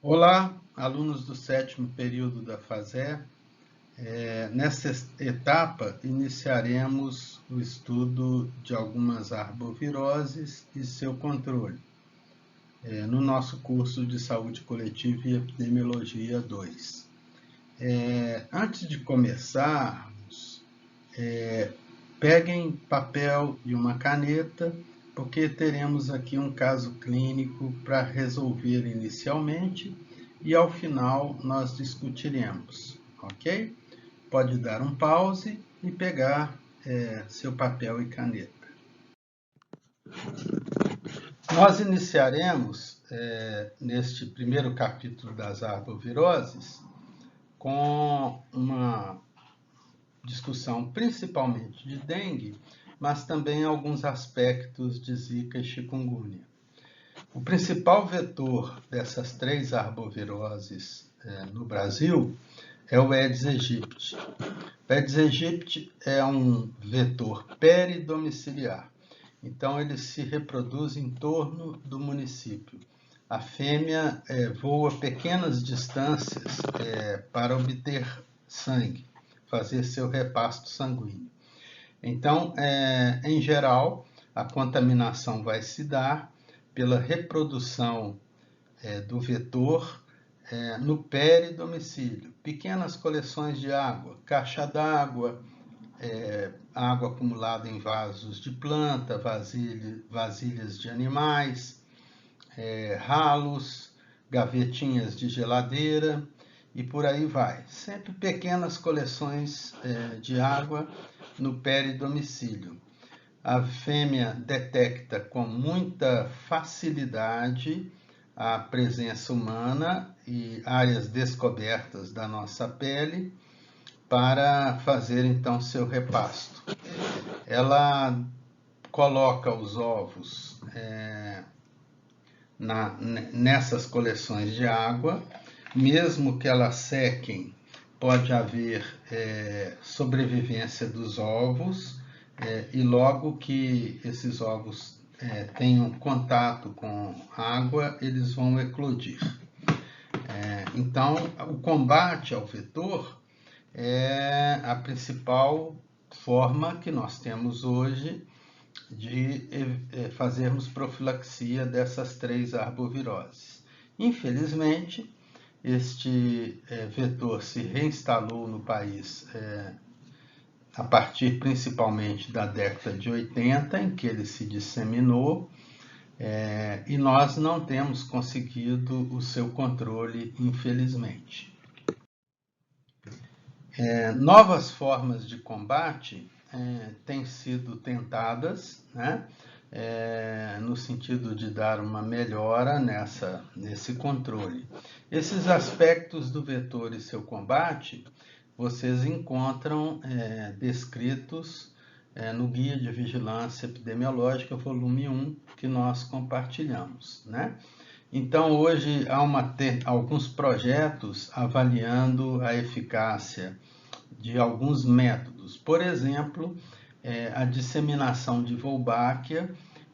Olá, alunos do sétimo período da FASE. Nesta etapa, iniciaremos o estudo de algumas arboviroses e seu controle, no nosso curso de Saúde Coletiva e Epidemiologia 2. Antes de começarmos, peguem papel e uma caneta, porque teremos aqui um caso clínico para resolver inicialmente e ao final nós discutiremos, ok? Pode dar um pause e pegar seu papel e caneta. Nós iniciaremos neste primeiro capítulo das arboviroses com uma discussão principalmente de dengue, mas também alguns aspectos de Zika e chikungunya. O principal vetor dessas três arboviroses no Brasil é o Aedes aegypti. O Aedes aegypti é um vetor peridomiciliar, então ele se reproduz em torno do município. A fêmea voa pequenas distâncias para obter sangue, fazer seu repasto sanguíneo. Então, em geral, a contaminação vai se dar pela reprodução do vetor no peridomicílio. Pequenas coleções de água, caixa d'água, água acumulada em vasos de planta, vasilhas de animais, ralos, gavetinhas de geladeira e por aí vai. Sempre pequenas coleções de água no peridomicílio. A fêmea detecta com muita facilidade a presença humana e áreas descobertas da nossa pele para fazer então seu repasto. Ela coloca os ovos nessas coleções de água, mesmo que elas sequem, pode haver sobrevivência dos ovos, e logo que esses ovos tenham contato com água, eles vão eclodir. Então, o combate ao vetor é a principal forma que nós temos hoje de fazermos profilaxia dessas três arboviroses. Infelizmente, este vetor se reinstalou no país a partir principalmente da década de 80, em que ele se disseminou, e nós não temos conseguido o seu controle, infelizmente. Novas formas de combate têm sido tentadas, né, no sentido de dar uma melhora nesse controle. Esses aspectos do vetor e seu combate, vocês encontram descritos no Guia de Vigilância Epidemiológica, volume 1, que nós compartilhamos, né? Então, hoje há alguns projetos avaliando a eficácia de alguns métodos. Por exemplo, a disseminação de Wolbachia,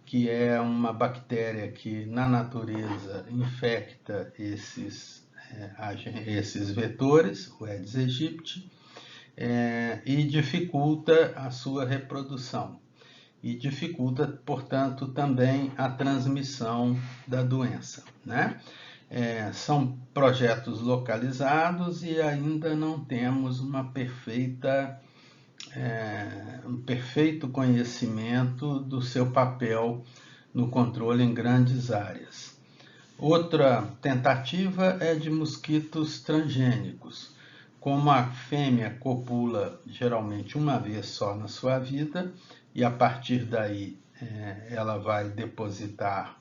que é uma bactéria que na natureza infecta esses vetores, o Aedes aegypti, e dificulta a sua reprodução. E dificulta, portanto, também a transmissão da doença, né? São projetos localizados e ainda não temos um perfeito conhecimento do seu papel no controle em grandes áreas. Outra tentativa é de mosquitos transgênicos. Como a fêmea copula geralmente uma vez só na sua vida, e a partir daí ela vai depositar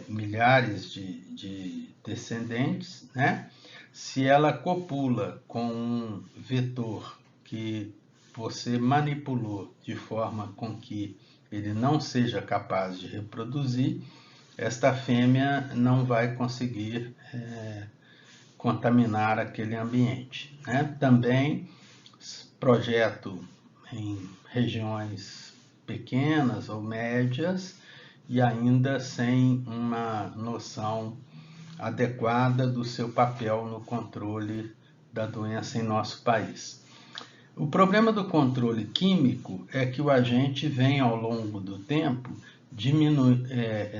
milhares de descendentes, né? Se ela copula com um vetor que você manipulou de forma com que ele não seja capaz de reproduzir, esta fêmea não vai conseguir contaminar aquele ambiente, né? Também projeto em regiões pequenas ou médias e ainda sem uma noção adequada do seu papel no controle da doença em nosso país. O problema do controle químico é que o agente vem ao longo do tempo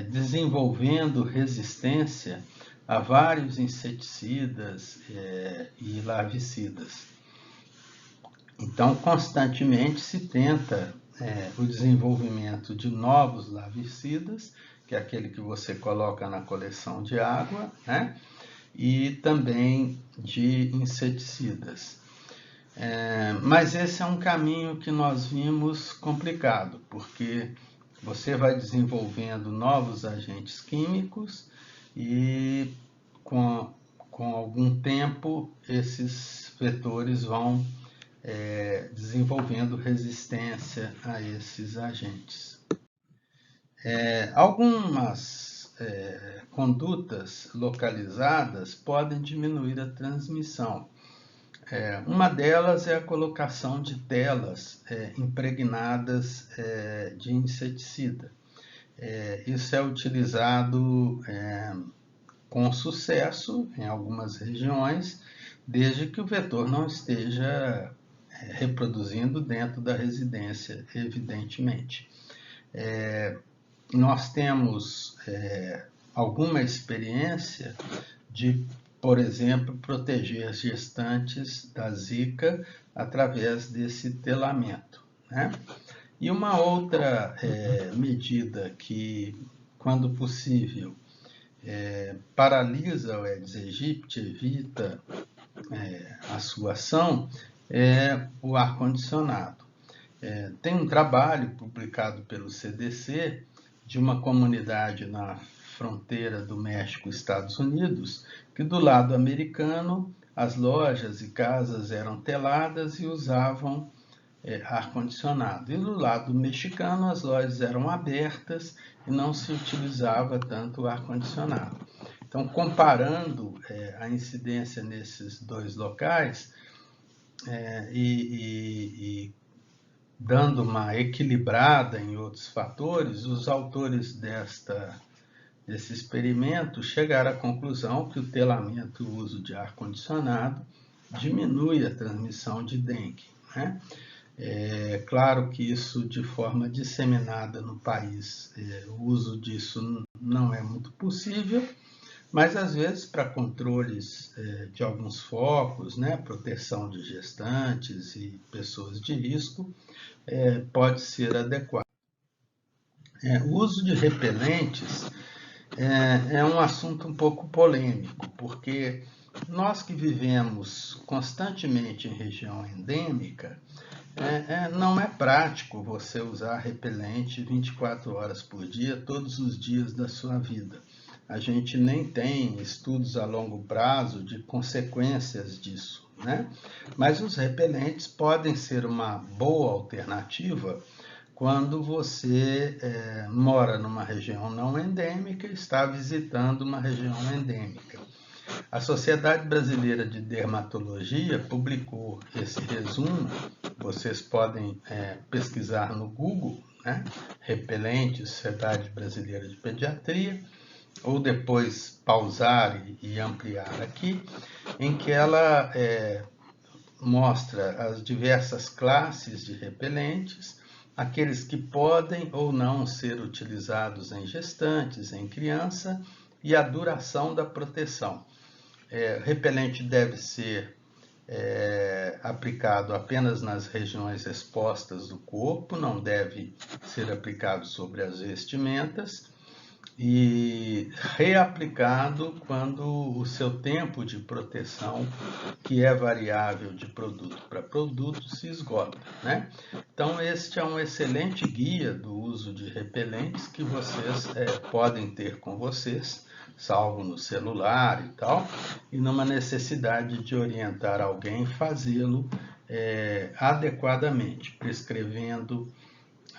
desenvolvendo resistência a vários inseticidas e larvicidas. Então, constantemente se tenta o desenvolvimento de novos larvicidas, que é aquele que você coloca na coleção de água, né? E também de inseticidas. Mas esse é um caminho que nós vimos complicado, porque você vai desenvolvendo novos agentes químicos e com algum tempo esses vetores vão desenvolvendo resistência a esses agentes. Algumas condutas localizadas podem diminuir a transmissão. Uma delas é a colocação de telas impregnadas de inseticida. Isso é utilizado com sucesso em algumas regiões, desde que o vetor não esteja reproduzindo dentro da residência, evidentemente. Nós temos alguma experiência de, por exemplo, proteger as gestantes da zika através desse telamento, né? E uma outra medida que, quando possível, paralisa o Aedes aegypti, evita a sua ação, é o ar-condicionado. Tem um trabalho publicado pelo CDC de uma comunidade na fronteira do México e Estados Unidos, que do lado americano as lojas e casas eram teladas e usavam ar-condicionado. E do lado mexicano as lojas eram abertas e não se utilizava tanto o ar-condicionado. Então, comparando a incidência nesses dois locais e dando uma equilibrada em outros fatores, os autores desse experimento chegaram à conclusão que o telamento e o uso de ar-condicionado diminui a transmissão de dengue, né? Claro que isso de forma disseminada no país, o uso disso não é muito possível, mas às vezes para controles de alguns focos, né, proteção de gestantes e pessoas de risco, pode ser adequado. O uso de repelentes é um assunto um pouco polêmico, porque nós que vivemos constantemente em região endêmica, não é prático você usar repelente 24 horas por dia, todos os dias da sua vida. A gente nem tem estudos a longo prazo de consequências disso, né? Mas os repelentes podem ser uma boa alternativa quando você mora numa região não endêmica e está visitando uma região endêmica. A Sociedade Brasileira de Dermatologia publicou esse resumo, vocês podem pesquisar no Google, né? Repelente, Sociedade Brasileira de Pediatria, ou depois pausar e ampliar aqui, em que ela mostra as diversas classes de repelentes, aqueles que podem ou não ser utilizados em gestantes, em criança, e a duração da proteção. Repelente deve ser aplicado apenas nas regiões expostas do corpo, não deve ser aplicado sobre as vestimentas, e reaplicado quando o seu tempo de proteção, que é variável de produto para produto, se esgota, né? Então, este é um excelente guia do uso de repelentes que vocês podem ter com vocês, salvo no celular e tal, e numa necessidade de orientar alguém, fazê-lo adequadamente, prescrevendo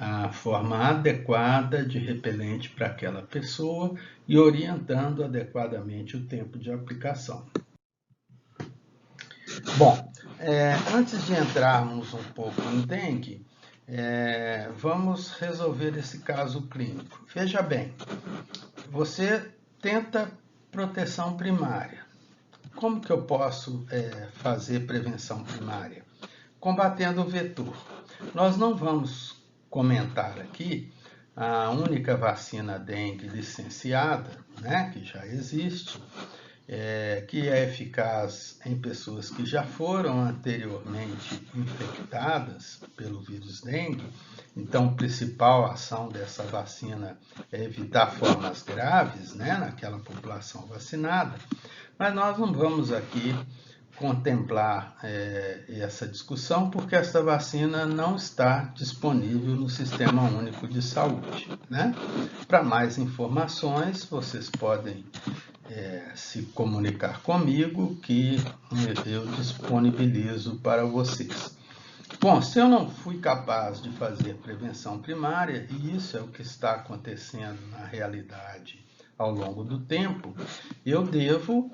a forma adequada de repelente para aquela pessoa e orientando adequadamente o tempo de aplicação. Bom, antes de entrarmos um pouco em dengue, vamos resolver esse caso clínico. Veja bem, você tenta Proteção primária. Como que eu posso fazer prevenção primária? Combatendo o vetor. Nós não vamos comentar aqui a única vacina dengue licenciada, né, que já existe, que é eficaz em pessoas que já foram anteriormente infectadas pelo vírus dengue. Então, a principal ação dessa vacina é evitar formas graves, né, naquela população vacinada. Mas nós não vamos aqui contemplar essa discussão, porque essa vacina não está disponível no Sistema Único de Saúde, né? Para mais informações, vocês podem se comunicar comigo, que eu disponibilizo para vocês. Bom, se eu não fui capaz de fazer prevenção primária, e isso é o que está acontecendo na realidade ao longo do tempo, eu devo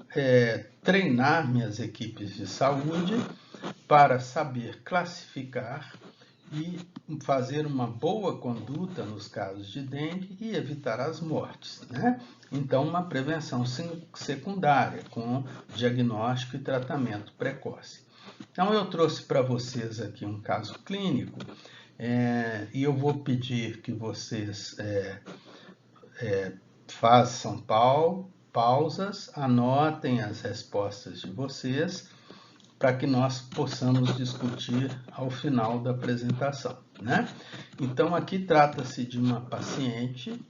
treinar minhas equipes de saúde para saber classificar e fazer uma boa conduta nos casos de dengue e evitar as mortes, né? Então, uma prevenção secundária com diagnóstico e tratamento precoce. Então, eu trouxe para vocês aqui um caso clínico e eu vou pedir que vocês façam pausas, anotem as respostas de vocês, para que nós possamos discutir ao final da apresentação, né? Então, aqui trata-se de uma paciente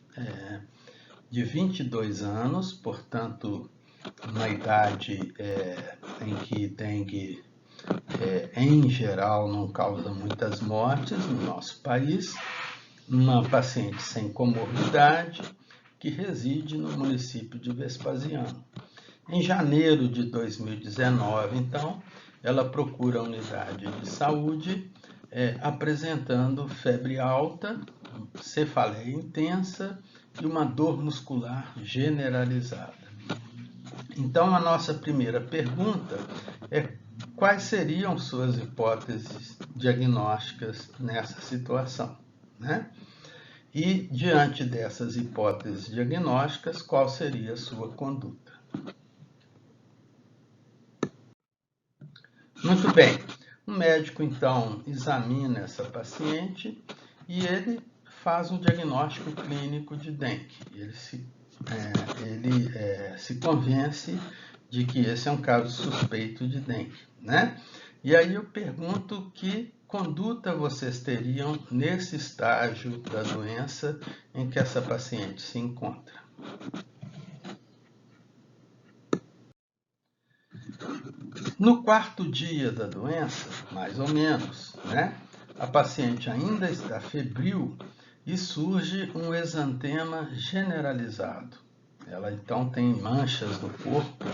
de 22 anos, portanto, uma idade em que dengue, em geral, não causa muitas mortes no nosso país, uma paciente sem comorbidade, que reside no município de Vespasiano. Em janeiro de 2019, então, ela procura a unidade de saúde apresentando febre alta, cefaleia intensa e uma dor muscular generalizada. Então, a nossa primeira pergunta é: quais seriam suas hipóteses diagnósticas nessa situação, né? E, diante dessas hipóteses diagnósticas, qual seria a sua conduta? Muito bem, o médico então examina essa paciente e ele faz um diagnóstico clínico de dengue. Ele se convence de que esse é um caso suspeito de dengue, né? E aí eu pergunto que conduta vocês teriam nesse estágio da doença em que essa paciente se encontra. No quarto dia da doença, mais ou menos, né, a paciente ainda está febril e surge um exantema generalizado. Ela então tem manchas no corpo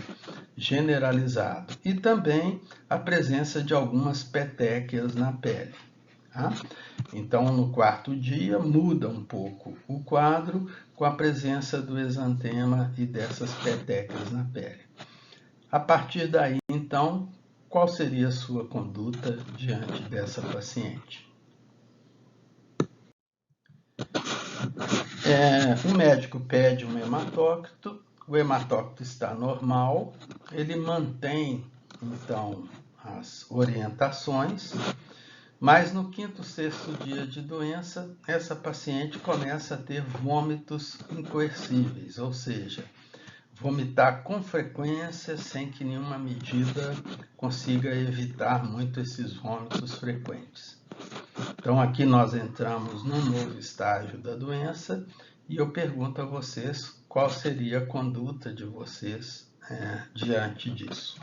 generalizado e também a presença de algumas petequias na pele. Tá? Então, no quarto dia, muda um pouco o quadro com a presença do exantema e dessas petequias na pele. A partir daí, então, qual seria a sua conduta diante dessa paciente? O médico pede um hematócrito, o hematócrito está normal, ele mantém, então, as orientações, mas no quinto, sexto dia de doença, essa paciente começa a ter vômitos incoercíveis, ou seja, vomitar com frequência sem que nenhuma medida consiga evitar muito esses vômitos frequentes. Então, aqui nós entramos num novo estágio da doença e eu pergunto a vocês qual seria a conduta de vocês diante disso.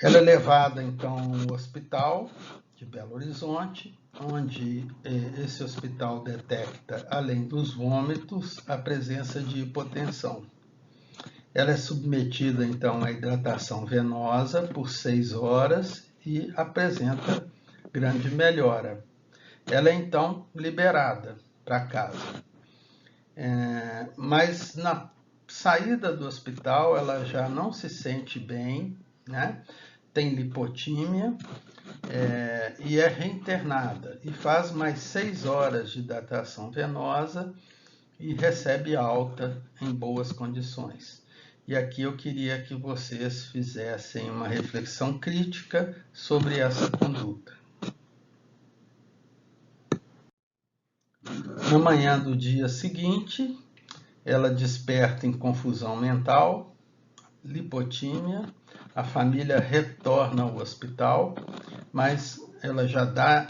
Ela é levada, então, ao hospital de Belo Horizonte, onde esse hospital detecta, além dos vômitos, a presença de hipotensão. Ela é submetida, então, à hidratação venosa por 6 horas e apresenta grande melhora. Ela é, então, liberada para casa. Mas na saída do hospital, ela já não se sente bem, né? Tem lipotímia e é reinternada. E faz mais 6 horas de hidratação venosa e recebe alta em boas condições. E aqui eu queria que vocês fizessem uma reflexão crítica sobre essa conduta. Na manhã do dia seguinte, ela desperta em confusão mental, lipotímia, a família retorna ao hospital, mas ela já dá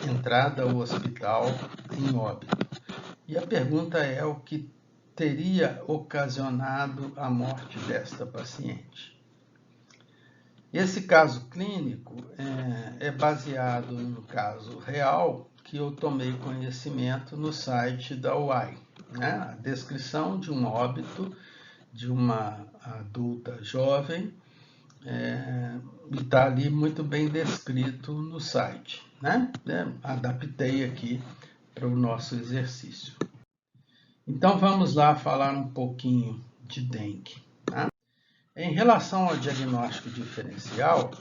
entrada ao hospital em óbito. E a pergunta é o que teria ocasionado a morte desta paciente. Esse caso clínico é baseado num caso real que eu tomei conhecimento no site da UAI, né? A descrição de um óbito de uma adulta jovem e está ali muito bem descrito no site, né? Adaptei aqui para o nosso exercício. Então vamos lá falar um pouquinho de dengue. Tá? Em relação ao diagnóstico diferencial,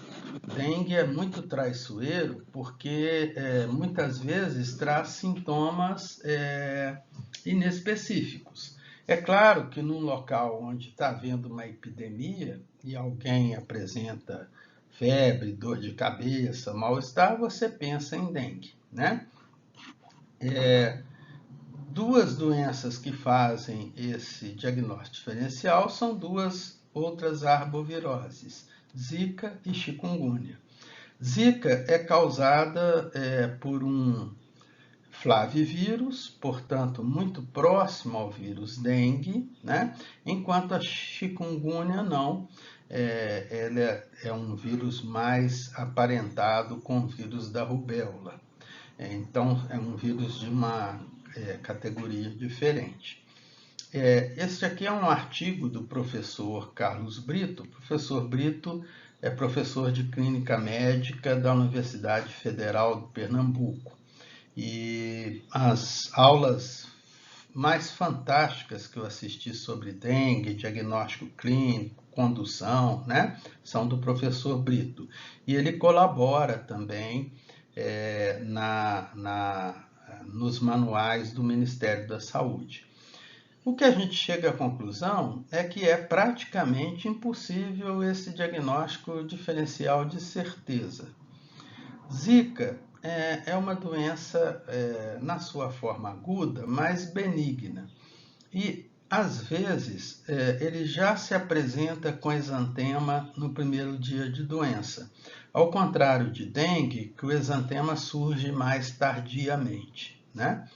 dengue é muito traiçoeiro porque muitas vezes traz sintomas inespecíficos. É claro que num local onde está havendo uma epidemia e alguém apresenta febre, dor de cabeça, mal-estar, você pensa em dengue, né? Duas doenças que fazem esse diagnóstico diferencial são duas outras arboviroses, Zika e chikungunya. Zika é causada por um flavivírus, portanto, muito próximo ao vírus dengue, né? Enquanto a chikungunya não, ela é um vírus mais aparentado com o vírus da rubéola. Então, é um vírus de uma categoria diferente. Este aqui é um artigo do professor Carlos Brito. O professor Brito é professor de clínica médica da Universidade Federal de Pernambuco. E as aulas mais fantásticas que eu assisti sobre dengue, diagnóstico clínico, condução, né, são do professor Brito. E ele colabora também nos manuais do Ministério da Saúde. O que a gente chega à conclusão é que é praticamente impossível esse diagnóstico diferencial de certeza. Zika é uma doença, na sua forma aguda, mais benigna. E, às vezes, ele já se apresenta com exantema no primeiro dia de doença. Ao contrário de dengue, que o exantema surge mais tardiamente, né?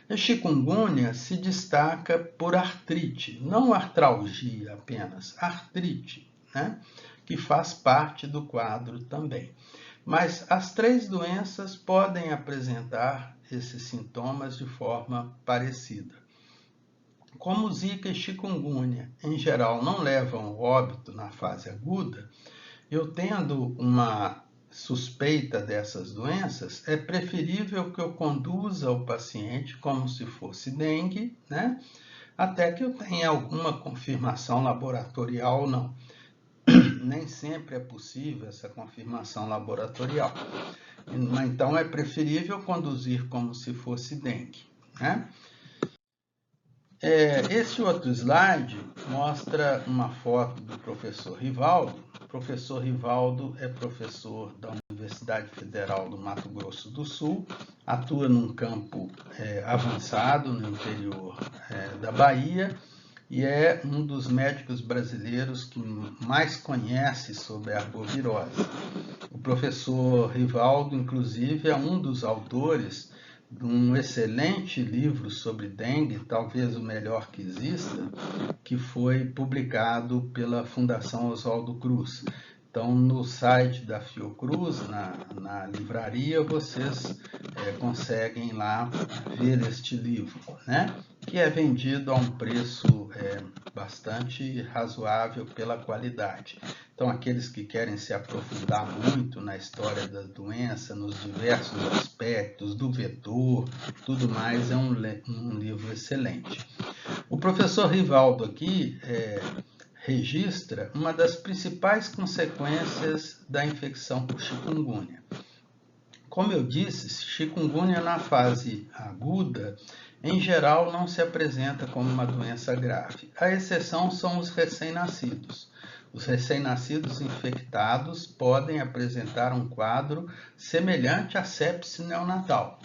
A chikungunya se destaca por artrite, não artralgia apenas, artrite, né? Que faz parte do quadro também. Mas as três doenças podem apresentar esses sintomas de forma parecida. Como Zika e chikungunya, em geral, não levam ao óbito na fase aguda, eu tendo uma suspeita dessas doenças, é preferível que eu conduza o paciente como se fosse dengue, né? Até que eu tenha alguma confirmação laboratorial ou não. Nem sempre é possível essa confirmação laboratorial. Então, é preferível conduzir como se fosse dengue, né? Esse outro slide mostra uma foto do professor Rivaldo. O professor Rivaldo é professor da Universidade Federal do Mato Grosso do Sul, atua num campo avançado no interior da Bahia e é um dos médicos brasileiros que mais conhece sobre a arbovirose. O professor Rivaldo, inclusive, é um dos autores de um excelente livro sobre dengue, talvez o melhor que exista, que foi publicado pela Fundação Oswaldo Cruz. Então, no site da Fiocruz, na livraria, vocês conseguem lá ver este livro, né? Que é vendido a um preço bastante razoável pela qualidade. Então, aqueles que querem se aprofundar muito na história da doença, nos diversos aspectos do vetor, tudo mais, é um livro excelente. O professor Rivaldo aqui registra uma das principais consequências da infecção por chikungunya. Como eu disse, chikungunya na fase aguda, em geral, não se apresenta como uma doença grave. A exceção são os recém-nascidos. Os recém-nascidos infectados podem apresentar um quadro semelhante à sepse neonatal,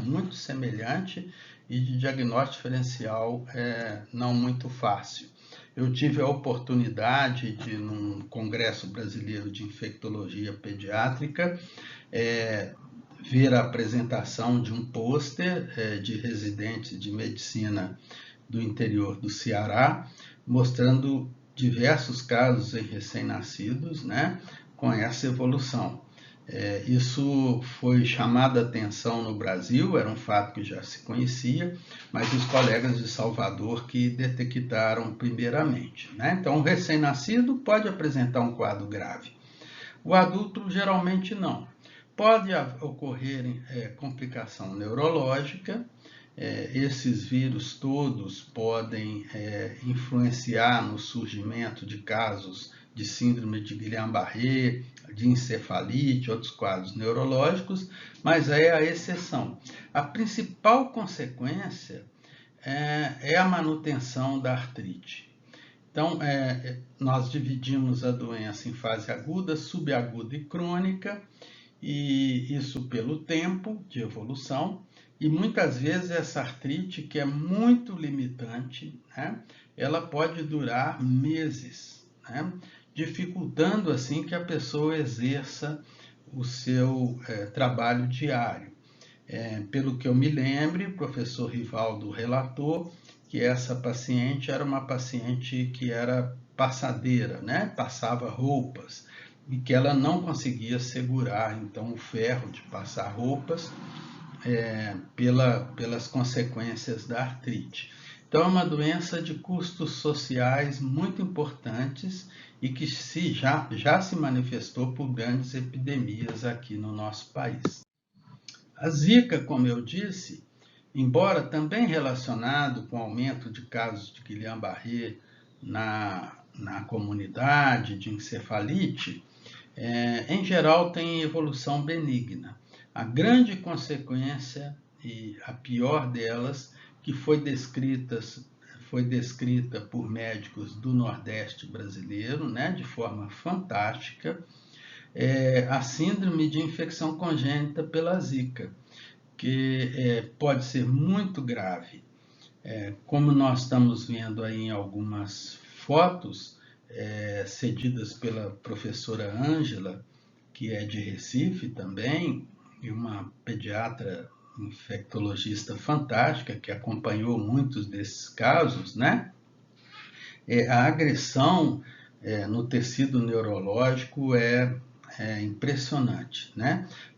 muito semelhante e de diagnóstico diferencial não muito fácil. Eu tive a oportunidade de, num Congresso Brasileiro de Infectologia Pediátrica, ver a apresentação de um pôster de residentes de medicina do interior do Ceará, mostrando diversos casos em recém-nascidos, com essa evolução. Isso foi chamado a atenção no Brasil, era um fato que já se conhecia, mas os colegas de Salvador que detectaram primeiramente. Então, o recém-nascido pode apresentar um quadro grave. O adulto, geralmente, não. Pode ocorrer complicação neurológica, esses vírus todos podem influenciar no surgimento de casos de síndrome de Guillain-Barré, de encefalite, outros quadros neurológicos, mas é a exceção. A principal consequência é a manutenção da artrite. Então, nós dividimos a doença em fase aguda, subaguda e crônica, e isso pelo tempo de evolução, e muitas vezes essa artrite, que é muito limitante, ela pode durar meses, dificultando assim que a pessoa exerça o seu trabalho diário. Pelo que eu me lembro, o professor Rivaldo relatou que essa paciente era uma paciente que era passadeira, passava roupas, e que ela não conseguia segurar então o ferro de passar roupas pelas consequências da artrite. Então é uma doença de custos sociais muito importantes e que já se manifestou por grandes epidemias aqui no nosso país. A Zika, como eu disse, embora também relacionado com o aumento de casos de Guillain-Barré na comunidade, de encefalite, em geral tem evolução benigna. A grande consequência, e a pior delas, que foi descrita por médicos do Nordeste brasileiro, de forma fantástica, é a síndrome de infecção congênita pela Zika, que pode ser muito grave. Como nós estamos vendo aí em algumas fotos, cedidas pela professora Ângela, que é de Recife também, e uma pediatra infectologista fantástica, que acompanhou muitos desses casos, a agressão no tecido neurológico é impressionante,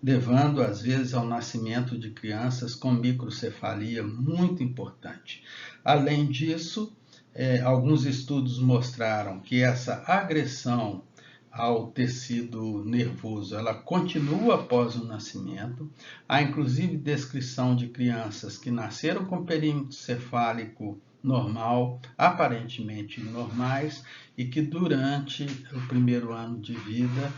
levando às vezes ao nascimento de crianças com microcefalia muito importante. Além disso, alguns estudos mostraram que essa agressão ao tecido nervoso, ela continua após o nascimento. Há inclusive descrição de crianças que nasceram com perímetro cefálico normal, aparentemente normais, e que durante o primeiro ano de vida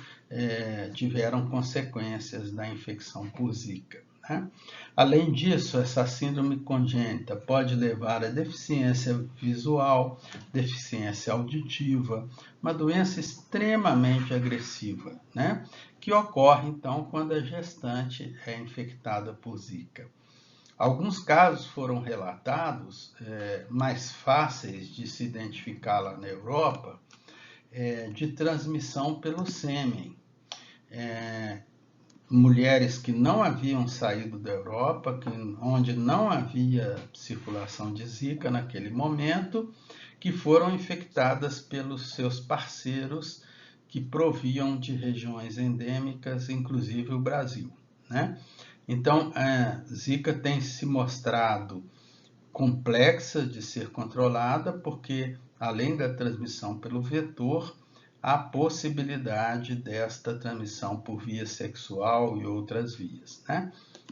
tiveram consequências da infecção por Zika. Além disso, essa síndrome congênita pode levar a deficiência visual, deficiência auditiva, uma doença extremamente agressiva, que ocorre então quando a gestante é infectada por Zika. Alguns casos foram relatados, mais fáceis de se identificar lá na Europa, de transmissão pelo sêmen. Mulheres que não haviam saído da Europa, onde não havia circulação de Zika naquele momento, que foram infectadas pelos seus parceiros que proviam de regiões endêmicas, inclusive o Brasil. Então, a Zika tem se mostrado complexa de ser controlada, porque, além da transmissão pelo vetor, há possibilidade desta transmissão por via sexual e outras vias.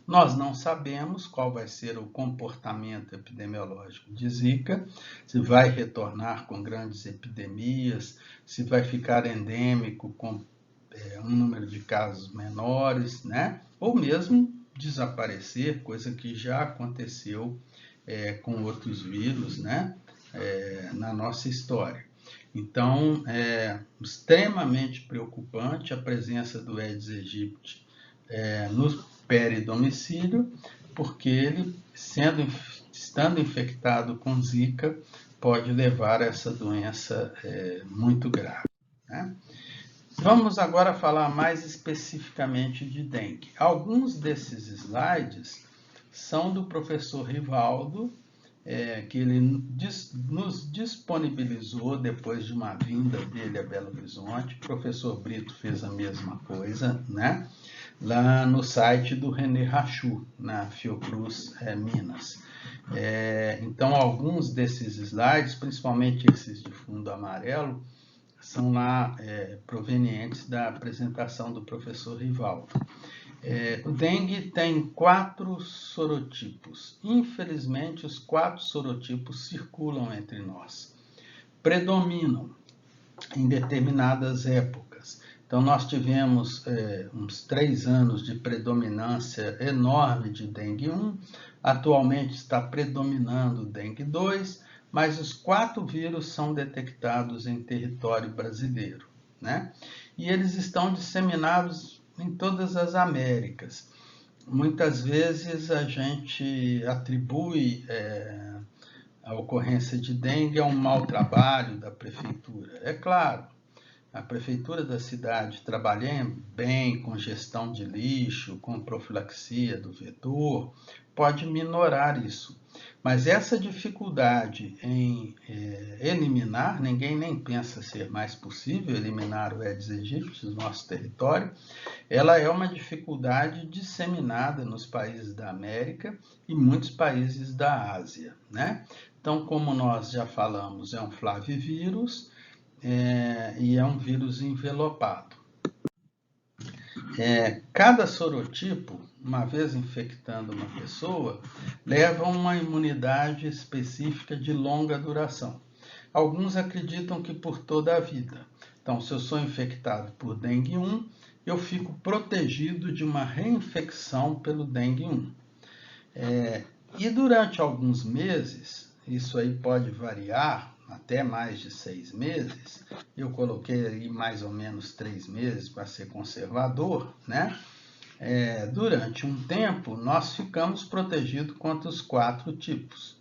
Nós não sabemos qual vai ser o comportamento epidemiológico de Zika, se vai retornar com grandes epidemias, se vai ficar endêmico com um número de casos menores, né? Ou mesmo desaparecer, coisa que já aconteceu com outros vírus, né? Na nossa história. Então, é extremamente preocupante a presença do Aedes aegypti no peridomicílio, porque ele, estando infectado com Zika, pode levar a essa doença muito grave, né? Vamos agora falar mais especificamente de dengue. Alguns desses slides são do professor Rivaldo, que ele nos disponibilizou depois de uma vinda dele a Belo Horizonte. O professor Brito fez a mesma coisa, né? Lá no site do René Rachou, na Fiocruz, Minas. Então, alguns desses slides, principalmente esses de fundo amarelo, são lá provenientes da apresentação do professor Rivaldo. O dengue tem 4 sorotipos. Infelizmente, os 4 sorotipos circulam entre nós. Predominam em determinadas épocas. Então, nós tivemos uns 3 anos de predominância enorme de dengue 1. Atualmente está predominando o dengue 2, mas os 4 vírus são detectados em território brasileiro, né? E eles estão disseminados em todas as Américas. Muitas vezes a gente atribui a ocorrência de dengue a um mau trabalho da prefeitura. É claro, a prefeitura da cidade trabalha bem com gestão de lixo, com profilaxia do vetor, pode minorar isso. Mas essa dificuldade em eliminar, ninguém nem pensa ser mais possível eliminar o Aedes aegypti do nosso território, ela é uma dificuldade disseminada nos países da América e muitos países da Ásia, né? Então, como nós já falamos, é um flavivírus e é um vírus envelopado. Cada sorotipo, uma vez infectando uma pessoa, leva uma imunidade específica de longa duração. Alguns acreditam que por toda a vida. Então, se eu sou infectado por dengue 1, eu fico protegido de uma reinfecção pelo dengue 1. E durante alguns meses, isso aí pode variar, até mais de 6 meses, eu coloquei aí mais ou menos 3 meses para ser conservador, né? Durante um tempo, nós ficamos protegidos contra os 4 tipos.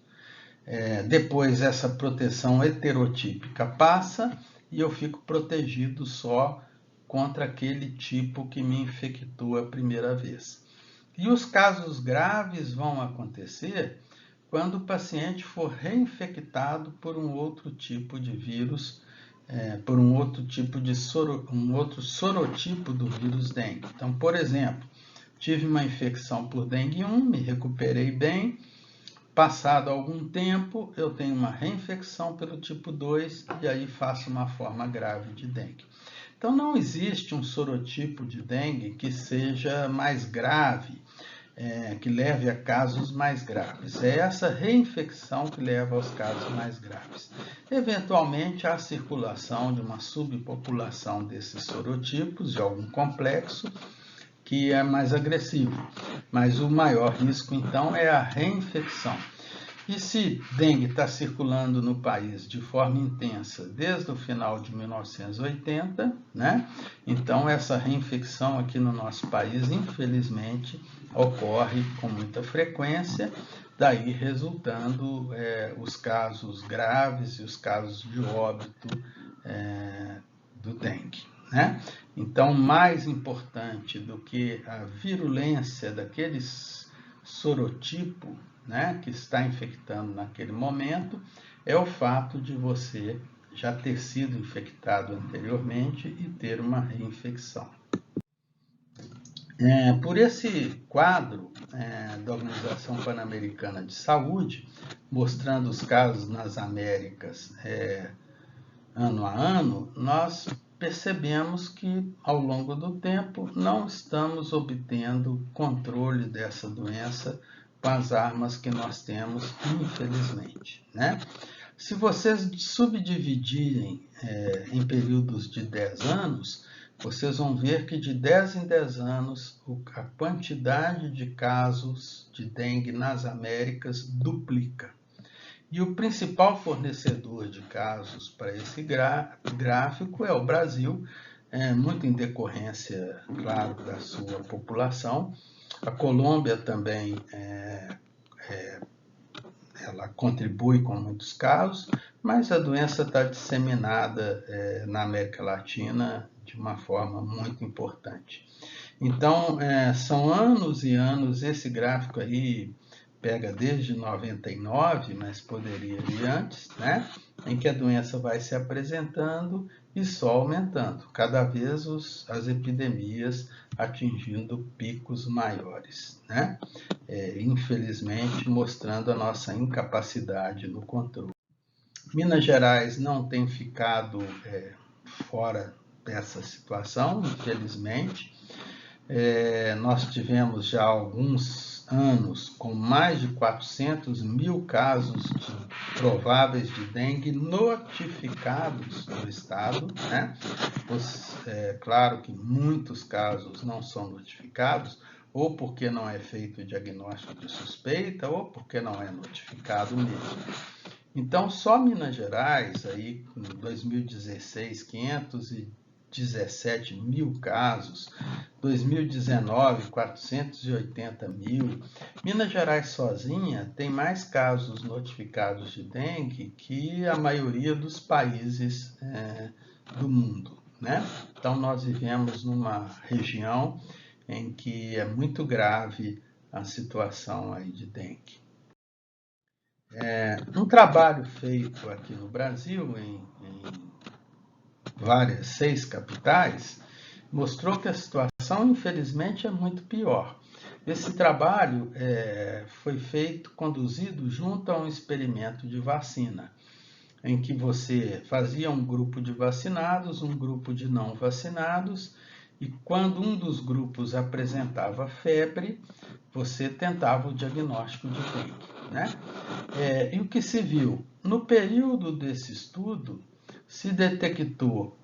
Depois, essa proteção heterotípica passa e eu fico protegido só contra aquele tipo que me infectou a primeira vez. E os casos graves vão acontecer quando o paciente for reinfectado por um outro tipo de vírus, por um outro sorotipo do vírus dengue. Então, por exemplo, tive uma infecção por dengue 1, me recuperei bem, passado algum tempo eu tenho uma reinfecção pelo tipo 2 e aí faço uma forma grave de dengue. Então, não existe um sorotipo de dengue que seja mais grave, que leve a casos mais graves. É essa reinfecção que leva aos casos mais graves. Eventualmente, há a circulação de uma subpopulação desses sorotipos, de algum complexo, que é mais agressivo. Mas o maior risco, então, é a reinfecção. E se dengue está circulando no país de forma intensa desde o final de 1980, né? Então essa reinfecção aqui no nosso país, infelizmente, ocorre com muita frequência, daí resultando os casos graves e os casos de óbito do dengue, né? Então, mais importante do que a virulência daquele sorotipo, né, que está infectando naquele momento, é o fato de você já ter sido infectado anteriormente e ter uma reinfecção. Por esse quadro da Organização Pan-Americana de Saúde, mostrando os casos nas Américas ano a ano, nós percebemos que, ao longo do tempo, não estamos obtendo controle dessa doença com as armas que nós temos, infelizmente, né? Se vocês subdividirem em períodos de 10 anos, vocês vão ver que de 10 em 10 anos a quantidade de casos de dengue nas Américas duplica. E o principal fornecedor de casos para esse gráfico é o Brasil, muito em decorrência, claro, da sua população. A Colômbia também ela contribui com muitos casos, mas a doença está disseminada na América Latina de uma forma muito importante. Então, são anos e anos, esse gráfico aí pega desde 99, mas poderia ir antes, né? Em que a doença vai se apresentando e só aumentando, cada vez as epidemias atingindo picos maiores, né? Infelizmente, mostrando a nossa incapacidade no controle. Minas Gerais não tem ficado fora dessa situação, infelizmente. Nós tivemos já alguns anos com mais de 400 mil casos prováveis de dengue notificados no estado, né? Claro que muitos casos não são notificados, ou porque não é feito o diagnóstico de suspeita, ou porque não é notificado mesmo. Então, só Minas Gerais, aí, em 2016, 517 mil casos, 2019, 480 mil. Minas Gerais sozinha tem mais casos notificados de dengue que a maioria dos países do mundo, né? Então, nós vivemos numa região em que é muito grave a situação aí de dengue. Um trabalho feito aqui no Brasil, em 6 capitais, mostrou que a situação, infelizmente, é muito pior. Esse trabalho foi conduzido junto a um experimento de vacina, em que você fazia um grupo de vacinados, um grupo de não vacinados, e quando um dos grupos apresentava febre, você tentava o diagnóstico de dengue, né? E o que se viu? No período desse estudo, se detectou,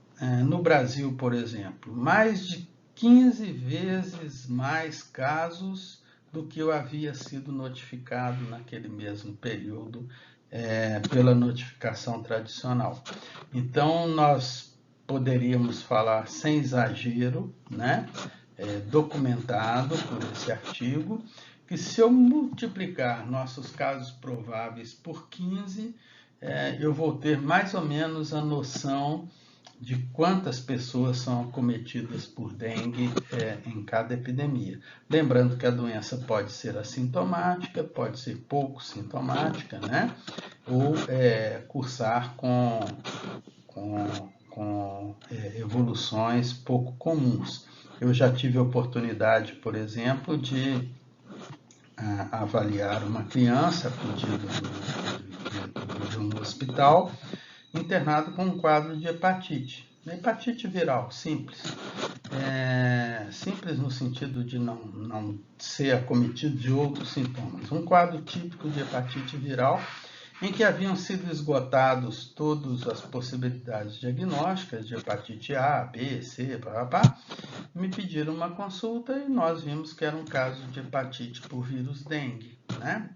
no Brasil, por exemplo, mais de 15 vezes mais casos do que havia sido notificado naquele mesmo período pela notificação tradicional. Então, nós poderíamos falar sem exagero, né? Documentado por esse artigo, que se eu multiplicar nossos casos prováveis por 15, eu vou ter mais ou menos a noção de quantas pessoas são acometidas por dengue em cada epidemia. Lembrando que a doença pode ser assintomática, pode ser pouco sintomática, né? Ou cursar com evoluções pouco comuns. Eu já tive a oportunidade, por exemplo, de avaliar uma criança a pedido de um hospital internado com um quadro de hepatite. Hepatite viral, simples. Simples no sentido de não ser acometido de outros sintomas. Um quadro típico de hepatite viral em que haviam sido esgotados todas as possibilidades diagnósticas de hepatite A, B, C, me pediram uma consulta e nós vimos que era um caso de hepatite por vírus dengue, né?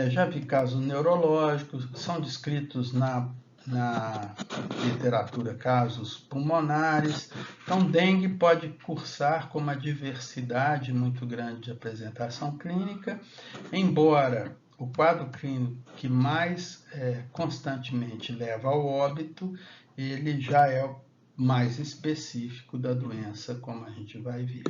Já vi casos neurológicos, são descritos na literatura casos pulmonares. Então, dengue pode cursar com uma diversidade muito grande de apresentação clínica, embora o quadro clínico que mais constantemente leva ao óbito, ele já é mais específico da doença, como a gente vai ver.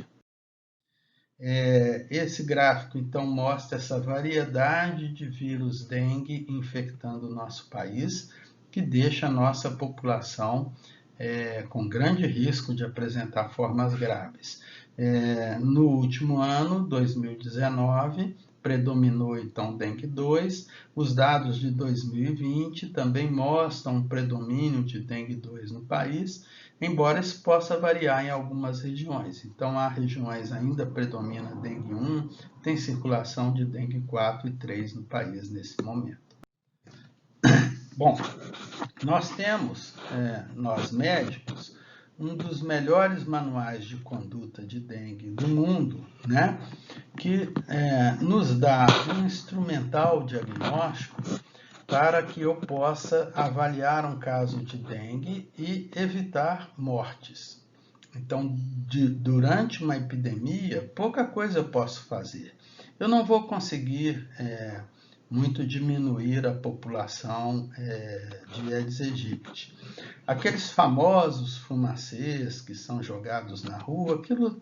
Esse gráfico, então, mostra essa variedade de vírus dengue infectando o nosso país, que deixa a nossa população com grande risco de apresentar formas graves. No último ano, 2019, predominou então dengue 2. Os dados de 2020 também mostram um predomínio de dengue 2 no país, embora isso possa variar em algumas regiões. Então, há regiões ainda predomina dengue 1, tem circulação de dengue 4 e 3 no país nesse momento. Bom, nós temos, nós médicos, um dos melhores manuais de conduta de dengue do mundo, né? Que nos dá um instrumental diagnóstico para que eu possa avaliar um caso de dengue e evitar mortes. Então, durante uma epidemia, pouca coisa eu posso fazer. Eu não vou conseguir muito diminuir a população de Aedes aegypti. Aqueles famosos fumacês que são jogados na rua, aquilo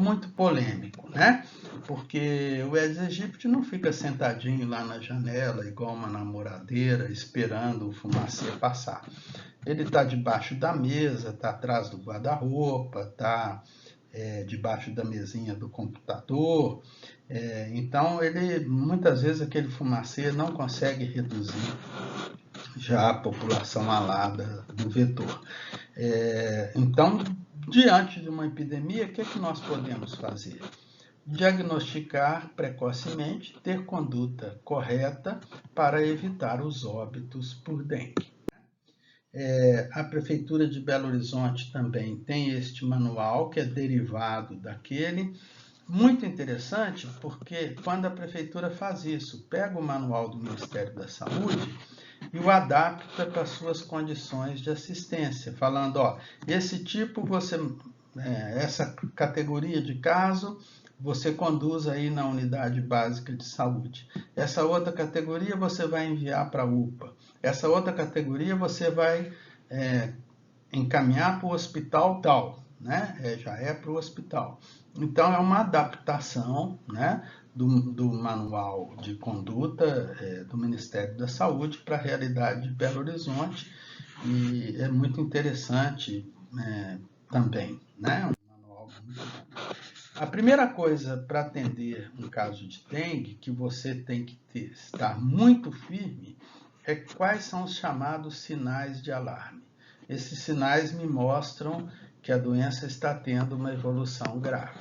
muito polêmico, né? Porque o Aedes aegypti não fica sentadinho lá na janela, igual uma namoradeira, esperando o fumacê passar. Ele está debaixo da mesa, está atrás do guarda-roupa, está debaixo da mesinha do computador. Então, muitas vezes aquele fumacê não consegue reduzir já a população alada do vetor. Então, diante de uma epidemia, o que é que nós podemos fazer? Diagnosticar precocemente, ter conduta correta para evitar os óbitos por dengue. A Prefeitura de Belo Horizonte também tem este manual, que é derivado daquele. Muito interessante, porque quando a Prefeitura faz isso, pega o manual do Ministério da Saúde e o adapta para as suas condições de assistência, falando, esse tipo essa categoria de caso, você conduz aí na unidade básica de saúde. Essa outra categoria você vai enviar para a UPA. Essa outra categoria você vai encaminhar para o hospital tal, né? Já é para o hospital. Então, é uma adaptação, né, do manual de conduta do Ministério da Saúde para a realidade de Belo Horizonte, e é muito interessante também, né? Um manual muito bom. A primeira coisa para atender um caso de dengue que você tem que estar muito firme é quais são os chamados sinais de alarme. Esses sinais me mostram que a doença está tendo uma evolução grave.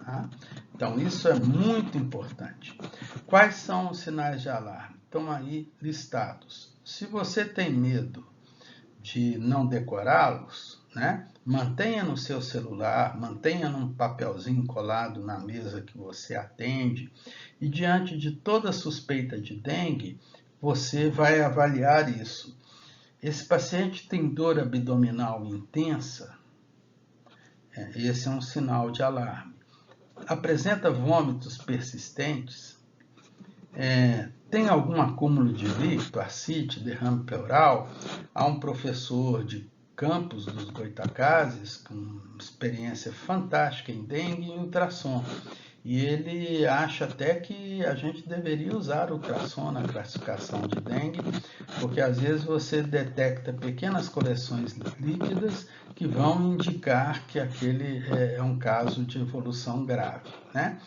Tá? Então, isso é muito importante. Quais são os sinais de alarme? Estão aí listados. Se você tem medo de não decorá-los, né? Mantenha no seu celular, mantenha num papelzinho colado na mesa que você atende, e diante de toda suspeita de dengue, você vai avaliar isso. Esse paciente tem dor abdominal intensa, esse é um sinal de alarme. Apresenta vômitos persistentes, tem algum acúmulo de líquido, ascite, derrame pleural. Há um professor de Campos dos Goytacazes, com experiência fantástica em dengue e ultrassom. E ele acha até que a gente deveria usar ultrassom na classificação de dengue, porque às vezes você detecta pequenas coleções líquidas que vão indicar que aquele é um caso de evolução grave, né?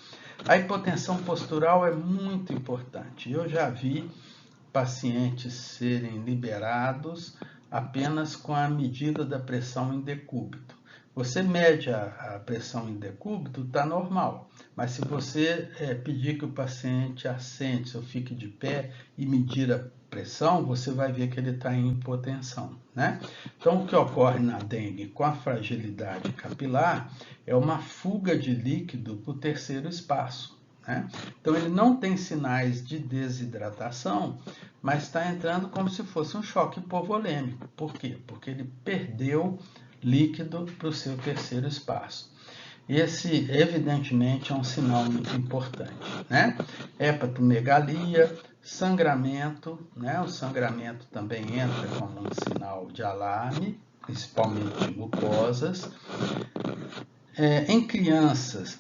A hipotensão postural é muito importante. Eu já vi pacientes serem liberados apenas com a medida da pressão em decúbito. Você mede a pressão em decúbito, está normal. Mas se você pedir que o paciente assente ou fique de pé e medir a pressão, você vai ver que ele está em hipotensão, né? Então, o que ocorre na dengue com a fragilidade capilar é uma fuga de líquido para o terceiro espaço, né? Então, ele não tem sinais de desidratação, mas está entrando como se fosse um choque hipovolêmico. Por quê? Porque ele perdeu líquido para o seu terceiro espaço. Esse, evidentemente, é um sinal muito importante, né? Hepatomegalia, sangramento, né? O sangramento também entra como um sinal de alarme, principalmente mucosas. Em crianças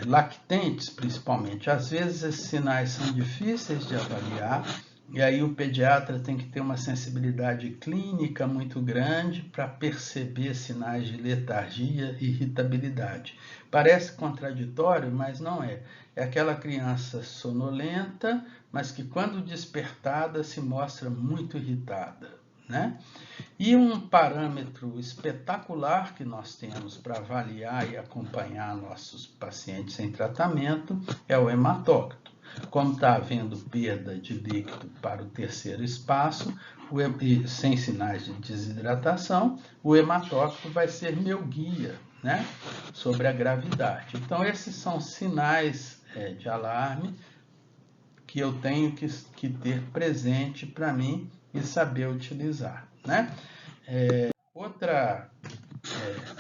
lactentes, principalmente, às vezes esses sinais são difíceis de avaliar, e aí o pediatra tem que ter uma sensibilidade clínica muito grande para perceber sinais de letargia e irritabilidade. Parece contraditório, mas não é. É aquela criança sonolenta, mas que quando despertada se mostra muito irritada, né? E um parâmetro espetacular que nós temos para avaliar e acompanhar nossos pacientes em tratamento é o hematócrito. Como está havendo perda de líquido para o terceiro espaço, sem sinais de desidratação, o hematócrito vai ser meu guia, né, sobre a gravidade. Então, esses são sinais de alarme que eu tenho que ter presente para mim e saber utilizar, né?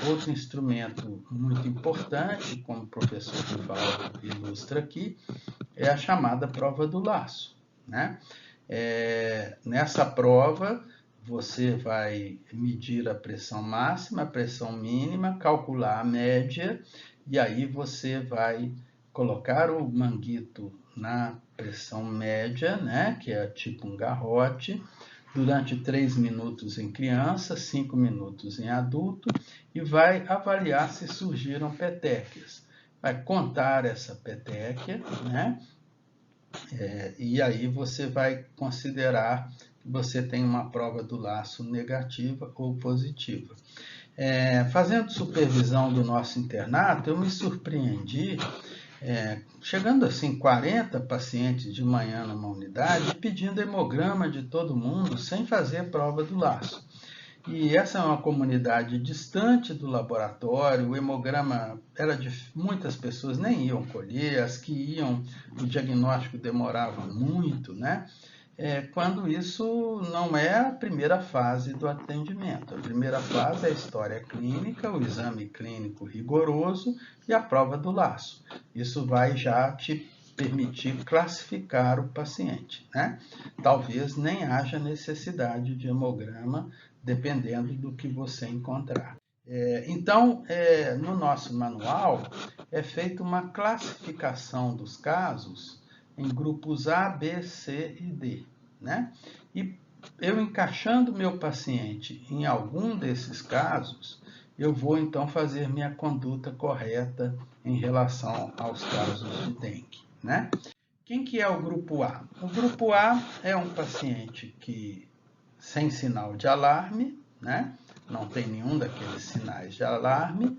Outro instrumento muito importante, como o professor Rivaldo ilustra aqui, é a chamada prova do laço, né? Nessa prova, você vai medir a pressão máxima, a pressão mínima, calcular a média, e aí você vai colocar o manguito na pressão média, né, que é tipo um garrote, durante 3 minutos em criança, 5 minutos em adulto, e vai avaliar se surgiram petequias. Vai contar essa petequia, né? E aí você vai considerar que você tem uma prova do laço negativa ou positiva. Fazendo supervisão do nosso internato, eu me surpreendi, chegando assim 40 pacientes de manhã numa unidade, pedindo hemograma de todo mundo sem fazer prova do laço. E essa é uma comunidade distante do laboratório, o hemograma era de muitas pessoas nem iam colher, as que iam, o diagnóstico demorava muito, né? Quando isso não é a primeira fase do atendimento. A primeira fase é a história clínica, o exame clínico rigoroso e a prova do laço. Isso vai já te permitir classificar o paciente, né? Talvez nem haja necessidade de hemograma, dependendo do que você encontrar. Então, no nosso manual, é feita uma classificação dos casos em grupos A, B, C e D, né? E eu encaixando meu paciente em algum desses casos, eu vou então fazer minha conduta correta em relação aos casos de dengue, né? Quem que é o grupo A? O grupo A é um paciente que sem sinal de alarme, né? Não tem nenhum daqueles sinais de alarme,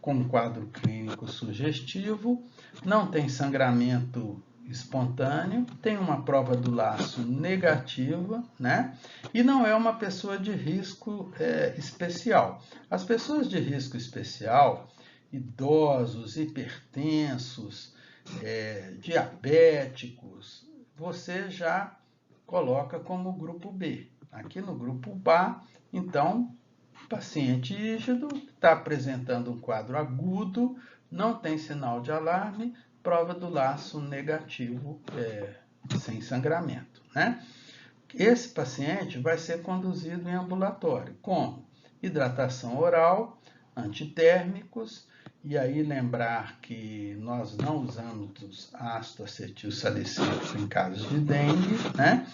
com um quadro clínico sugestivo, não tem sangramento espontâneo, tem uma prova do laço negativa, né? E não é uma pessoa de risco especial. As pessoas de risco especial, idosos, hipertensos, diabéticos, você já coloca como grupo B. Aqui no grupo A, então, paciente rígido, está apresentando um quadro agudo, não tem sinal de alarme, prova do laço negativo, sem sangramento, né? Esse paciente vai ser conduzido em ambulatório, com hidratação oral, antitérmicos, e aí lembrar que nós não usamos ácido acetil salicílico em casos de dengue, né?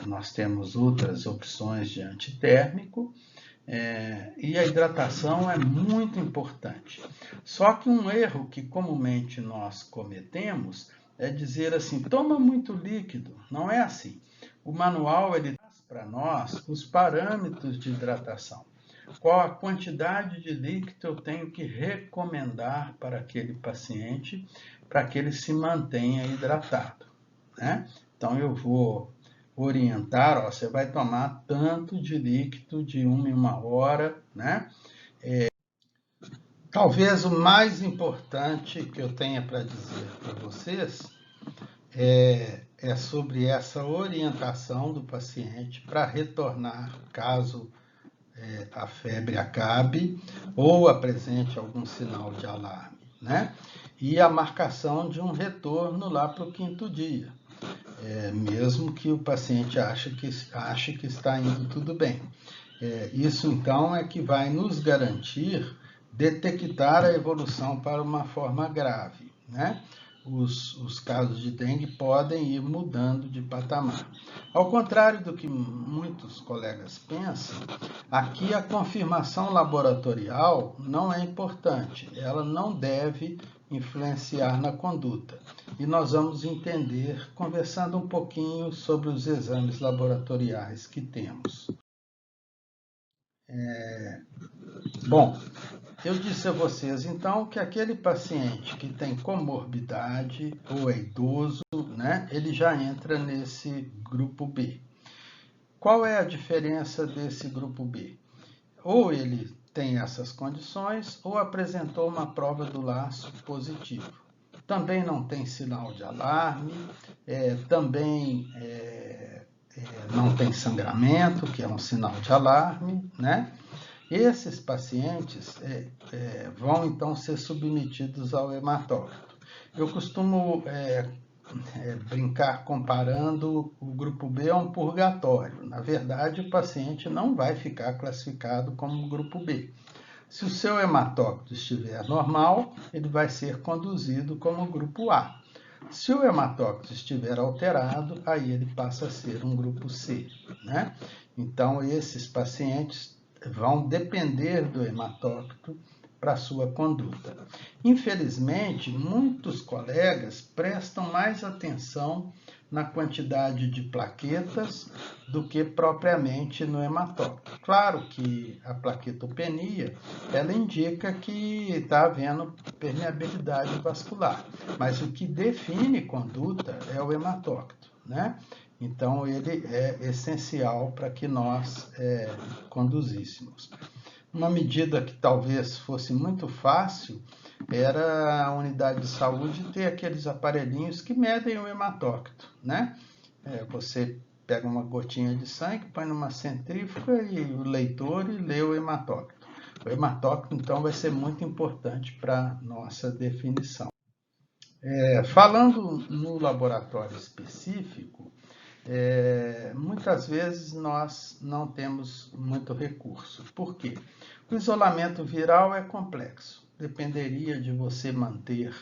Nós temos outras opções de antitérmico, e a hidratação é muito importante. Só que um erro que comumente nós cometemos é dizer assim, toma muito líquido. Não é assim. O manual ele traz para nós os parâmetros de hidratação. Qual a quantidade de líquido eu tenho que recomendar para aquele paciente para que ele se mantenha hidratado, né? Então eu vou orientar, você vai tomar tanto de líquido de 1 em 1 hora, né? Talvez o mais importante que eu tenha para dizer para vocês é sobre essa orientação do paciente para retornar caso a febre acabe ou apresente algum sinal de alarme, né? E a marcação de um retorno lá para o 5º dia. Mesmo que o paciente ache que está indo tudo bem. Isso, então, é que vai nos garantir detectar a evolução para uma forma grave, né? Os casos de dengue podem ir mudando de patamar. Ao contrário do que muitos colegas pensam, aqui a confirmação laboratorial não é importante, ela não deve influenciar na conduta. E nós vamos entender conversando um pouquinho sobre os exames laboratoriais que temos. Bom, eu disse a vocês, então, que aquele paciente que tem comorbidade ou é idoso, né, ele já entra nesse grupo B. Qual é a diferença desse grupo B? Ou ele tem essas condições, ou apresentou uma prova do laço positivo. Também não tem sinal de alarme, também não tem sangramento, que é um sinal de alarme, né? Esses pacientes vão, então, ser submetidos ao hematócrito. Eu costumo brincar comparando o grupo B a um purgatório. Na verdade, o paciente não vai ficar classificado como grupo B. Se o seu hematócrito estiver normal, ele vai ser conduzido como grupo A. Se o hematócrito estiver alterado, aí ele passa a ser um grupo C, né? Então, esses pacientes vão depender do hematócrito para sua conduta. Infelizmente, muitos colegas prestam mais atenção na quantidade de plaquetas do que propriamente no hematócrito. Claro que a plaquetopenia, ela indica que está havendo permeabilidade vascular, mas o que define conduta é o hematócrito, né? Então, ele é essencial para que nós conduzíssemos. Uma medida que talvez fosse muito fácil era a unidade de saúde ter aqueles aparelhinhos que medem o hematócrito, né? Você pega uma gotinha de sangue, põe numa centrífuga e o leitor e lê o hematócrito. O hematócrito, então, vai ser muito importante para nossa definição. Falando no laboratório específico, muitas vezes nós não temos muito recurso. Por quê? O isolamento viral é complexo. Dependeria de você manter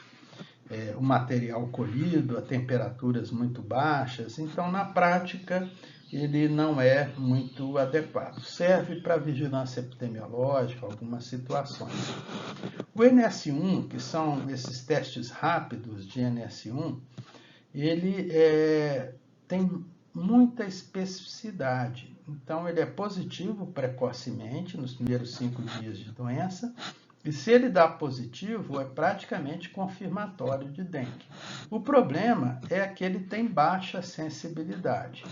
o material colhido a temperaturas muito baixas. Então, na prática, ele não é muito adequado. Serve para vigilância epidemiológica, algumas situações. O NS1, que são esses testes rápidos de NS1, ele tem muita especificidade. Então, ele é positivo precocemente, nos primeiros 5 dias de doença, e se ele dá positivo, é praticamente confirmatório de dengue. O problema é que ele tem baixa sensibilidade.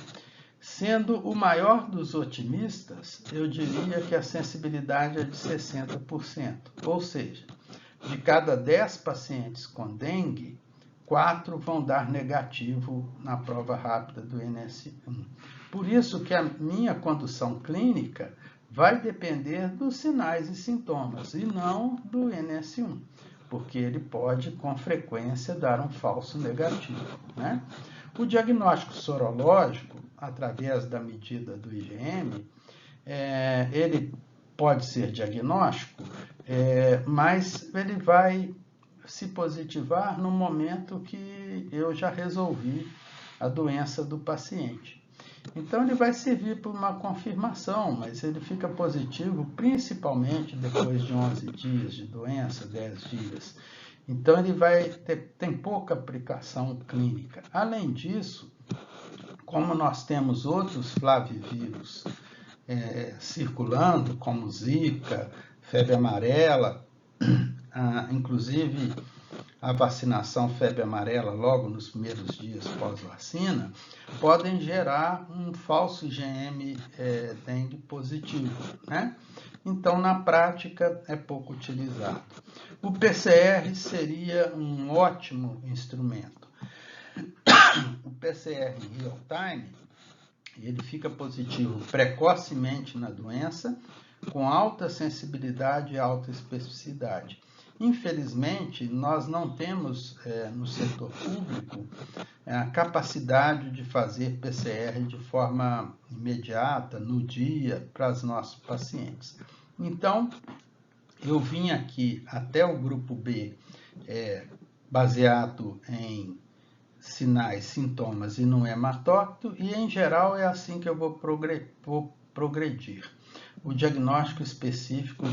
Sendo o maior dos otimistas, eu diria que a sensibilidade é de 60%. Ou seja, de cada 10 pacientes com dengue, 4 vão dar negativo na prova rápida do NS1. Por isso que a minha condução clínica vai depender dos sinais e sintomas e não do NS1, porque ele pode, com frequência, dar um falso negativo, né? O diagnóstico sorológico, através da medida do IgM, ele pode ser diagnóstico, mas ele vai se positivar no momento que eu já resolvi a doença do paciente. Então, ele vai servir para uma confirmação, mas ele fica positivo principalmente depois de 11 dias de doença, 10 dias. Então, ele tem pouca aplicação clínica. Além disso, como nós temos outros flavivírus circulando, como Zika, febre amarela, inclusive a vacinação febre amarela logo nos primeiros dias pós-vacina, podem gerar um falso IgM dengue positivo, né? Então, na prática, é pouco utilizado. O PCR seria um ótimo instrumento. O PCR em real time, ele fica positivo precocemente na doença, com alta sensibilidade e alta especificidade. Infelizmente, nós não temos no setor público a capacidade de fazer PCR de forma imediata, no dia, para os nossos pacientes. Então, eu vim aqui até o grupo B, baseado em sinais, sintomas e no hematócrito, e em geral é assim que eu vou progredir. O diagnóstico específico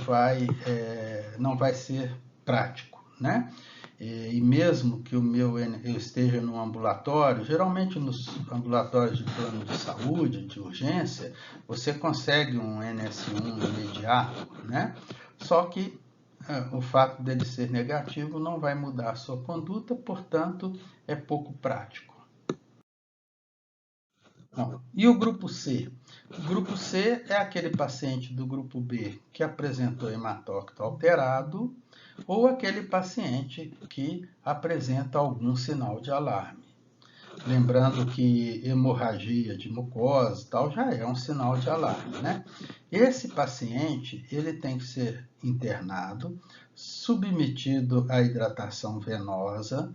não vai ser prático, né? E mesmo que eu esteja no ambulatório, geralmente nos ambulatórios de plano de saúde, de urgência, você consegue um NS1 imediato, né? Só que o fato dele ser negativo não vai mudar a sua conduta, portanto, é pouco prático. Bom, e o grupo C? O grupo C é aquele paciente do grupo B que apresentou hematócrito alterado ou aquele paciente que apresenta algum sinal de alarme. Lembrando que hemorragia de mucosa e tal já é um sinal de alarme, né? Esse paciente, ele tem que ser internado, submetido à hidratação venosa,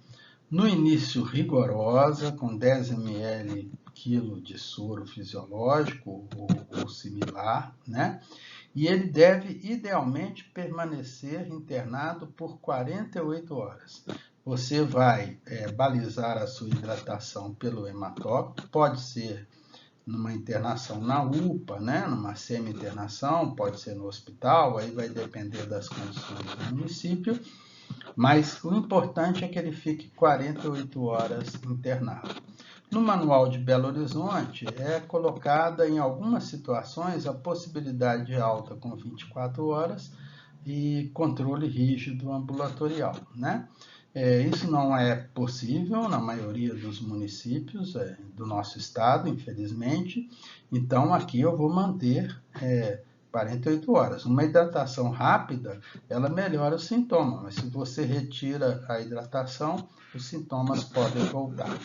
no início rigorosa, com 10 ml quilo de soro fisiológico ou similar, né? E ele deve, idealmente, permanecer internado por 48 horas. Você vai balizar a sua hidratação pelo hematócrito, pode ser numa internação na UPA, né? Numa semi-internação, pode ser no hospital, aí vai depender das condições do município, mas o importante é que ele fique 48 horas internado. No Manual de Belo Horizonte, é colocada em algumas situações a possibilidade de alta com 24 horas e controle rígido ambulatorial, né? Isso não é possível na maioria dos municípios do nosso estado, infelizmente. Então, aqui eu vou manter 48 horas. Uma hidratação rápida, ela melhora o sintoma, mas se você retira a hidratação, os sintomas podem voltar.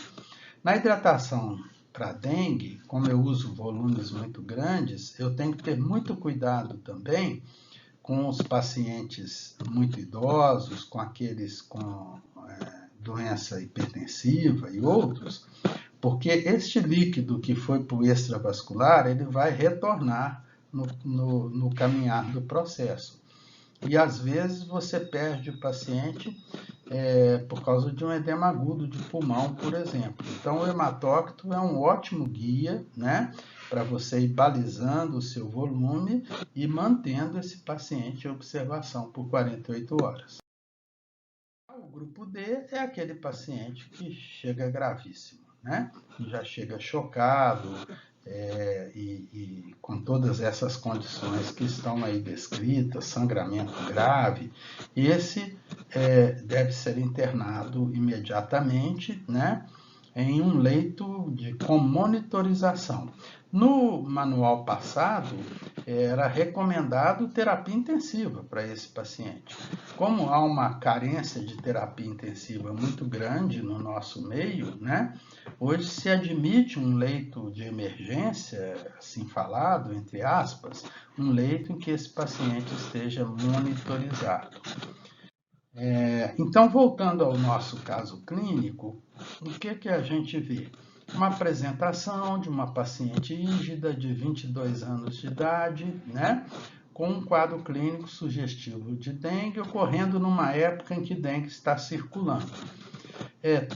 Na hidratação para dengue, como eu uso volumes muito grandes, eu tenho que ter muito cuidado também com os pacientes muito idosos, com aqueles com doença hipertensiva e outros, porque este líquido que foi para o extravascular, ele vai retornar no caminhar do processo. E às vezes você perde o paciente por causa de um edema agudo de pulmão, por exemplo. Então, o hematócrito é um ótimo guia, né, para você ir balizando o seu volume e mantendo esse paciente em observação por 48 horas. O grupo D é aquele paciente que chega gravíssimo, né? Que já chega chocado e com todas essas condições que estão aí descritas, sangramento grave. Esse deve ser internado imediatamente, né? Em um leito com monitorização. No manual passado, era recomendado terapia intensiva para esse paciente. Como há uma carência de terapia intensiva muito grande no nosso meio, né? Hoje se admite um leito de emergência, assim falado, entre aspas, um leito em que esse paciente esteja monitorizado. Então, voltando ao nosso caso clínico, o que a gente vê? Uma apresentação de uma paciente rígida de 22 anos de idade, né? Com um quadro clínico sugestivo de dengue, ocorrendo numa época em que dengue está circulando.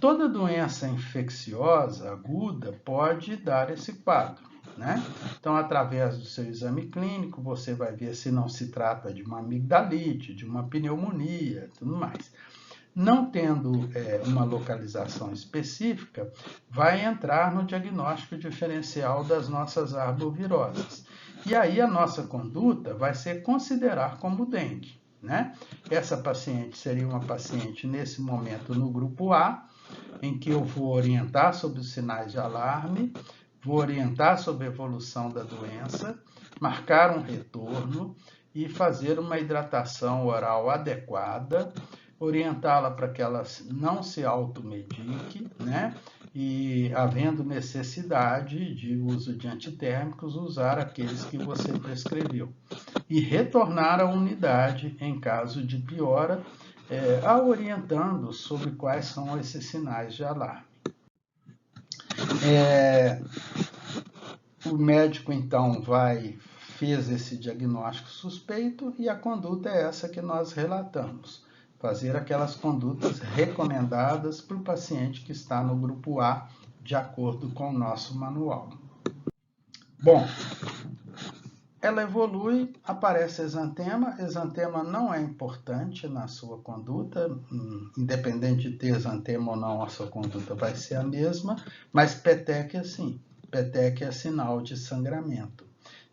Toda doença infecciosa aguda pode dar esse quadro, né? Então, através do seu exame clínico, você vai ver se não se trata de uma amigdalite, de uma pneumonia, tudo mais. Não tendo uma localização específica, vai entrar no diagnóstico diferencial das nossas arboviroses. E aí a nossa conduta vai ser considerar como dengue, né? Essa paciente seria uma paciente, nesse momento, no grupo A, em que eu vou orientar sobre os sinais de alarme, vou orientar sobre a evolução da doença, marcar um retorno e fazer uma hidratação oral adequada, orientá-la para que ela não se automedique, né? E, havendo necessidade de uso de antitérmicos, usar aqueles que você prescreveu. E retornar à unidade em caso de piora, a orientando sobre quais são esses sinais de alarme. O médico, então, fez esse diagnóstico suspeito e a conduta é essa que nós relatamos. Fazer aquelas condutas recomendadas para o paciente que está no grupo A, de acordo com o nosso manual. Bom, ela evolui, aparece exantema. Exantema não é importante na sua conduta, independente de ter exantema ou não, a sua conduta vai ser a mesma, mas petequia sim. Petequia é sinal de sangramento.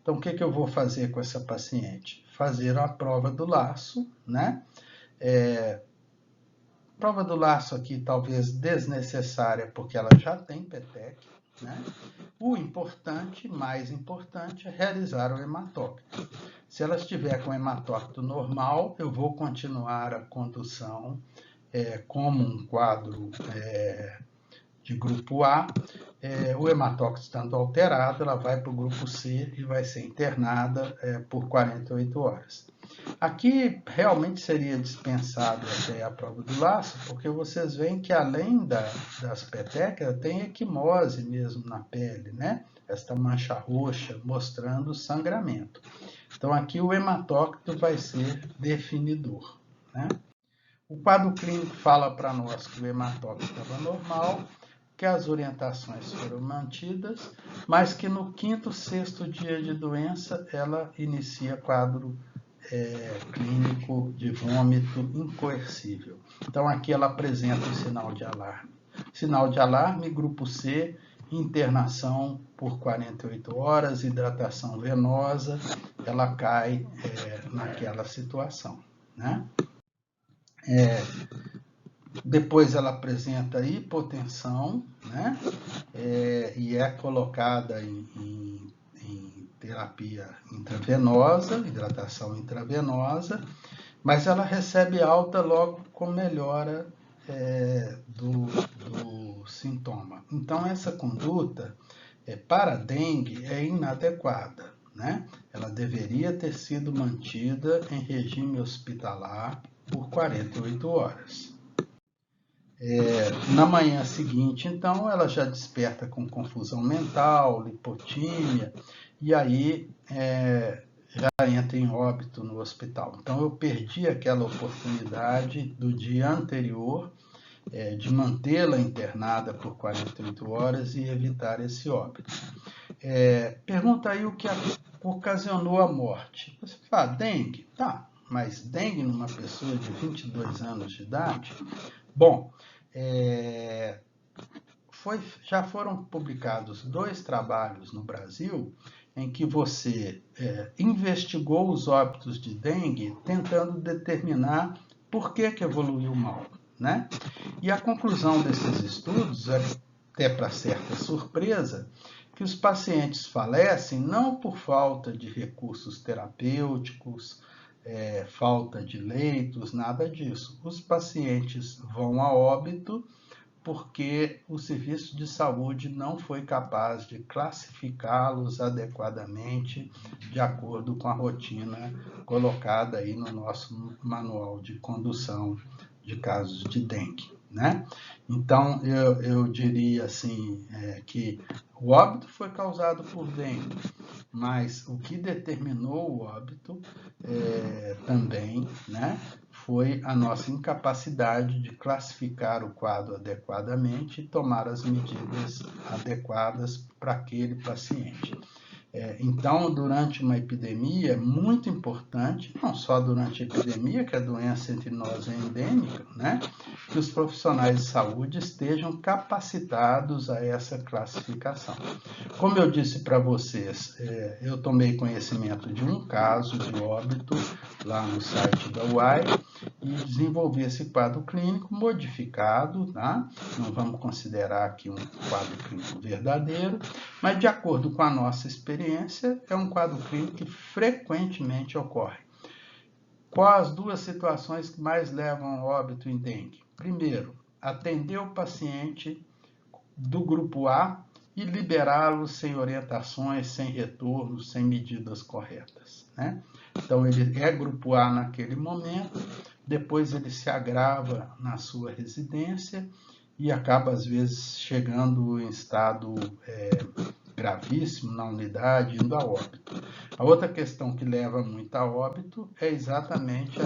Então, o que eu vou fazer com essa paciente? Fazer a prova do laço, né? Prova do laço aqui talvez desnecessária, porque ela já tem PETEC, né? O importante, mais importante, é realizar o hematócrito. Se ela estiver com hematócrito normal, eu vou continuar a condução como um quadro de grupo A. O hematócrito estando alterado, ela vai para o grupo C e vai ser internada por 48 horas. Aqui realmente seria dispensado até a prova do laço, porque vocês veem que além das petecas, tem equimose mesmo na pele, né? Esta mancha roxa mostrando sangramento. Então aqui o hematócrito vai ser definidor, né? O quadro clínico fala para nós que o hematócrito estava normal, que as orientações foram mantidas, mas que no 5º, 6º dia de doença ela inicia quadro clínico de vômito incoercível. Então aqui ela apresenta o sinal de alarme. Sinal de alarme, grupo C, internação por 48 horas, hidratação venosa, ela cai naquela situação, né? Depois ela apresenta hipotensão, né? E é colocada em terapia intravenosa, hidratação intravenosa, mas ela recebe alta logo com melhora do sintoma. Então, essa conduta, para a dengue, é inadequada, né? Ela deveria ter sido mantida em regime hospitalar por 48 horas. Na manhã seguinte, então, ela já desperta com confusão mental, lipotímia, e aí já entra em óbito no hospital. Então, eu perdi aquela oportunidade do dia anterior de mantê-la internada por 48 horas e evitar esse óbito. Pergunta aí o que ocasionou a morte. Você fala, dengue? Tá, mas dengue numa pessoa de 22 anos de idade? Bom, já foram publicados 2 trabalhos no Brasil em que você investigou os óbitos de dengue tentando determinar por que evoluiu mal, né? E a conclusão desses estudos é, até para certa surpresa, que os pacientes falecem não por falta de recursos terapêuticos, falta de leitos, nada disso. Os pacientes vão a óbito porque o serviço de saúde não foi capaz de classificá-los adequadamente de acordo com a rotina colocada aí no nosso manual de condução de casos de dengue, né? Então, eu diria assim, que o óbito foi causado por dengue, mas o que determinou o óbito também, né, foi a nossa incapacidade de classificar o quadro adequadamente e tomar as medidas adequadas para aquele paciente. Então, durante uma epidemia, é muito importante, não só durante a epidemia, que a doença entre nós é endêmica, né, que os profissionais de saúde estejam capacitados a essa classificação. Como eu disse para vocês, eu tomei conhecimento de um caso de óbito lá no site da UAI e desenvolvi esse quadro clínico modificado, tá? Não vamos considerar aqui um quadro clínico verdadeiro, mas de acordo com a nossa experiência, é um quadro clínico que frequentemente ocorre. Quais as 2 situações que mais levam ao óbito em dengue? Primeiro, atender o paciente do grupo A e liberá-lo sem orientações, sem retorno, sem medidas corretas, né? Então, ele é grupo A naquele momento, depois ele se agrava na sua residência e acaba, às vezes, chegando em estado gravíssimo na unidade, indo a óbito. A outra questão que leva muito a óbito é exatamente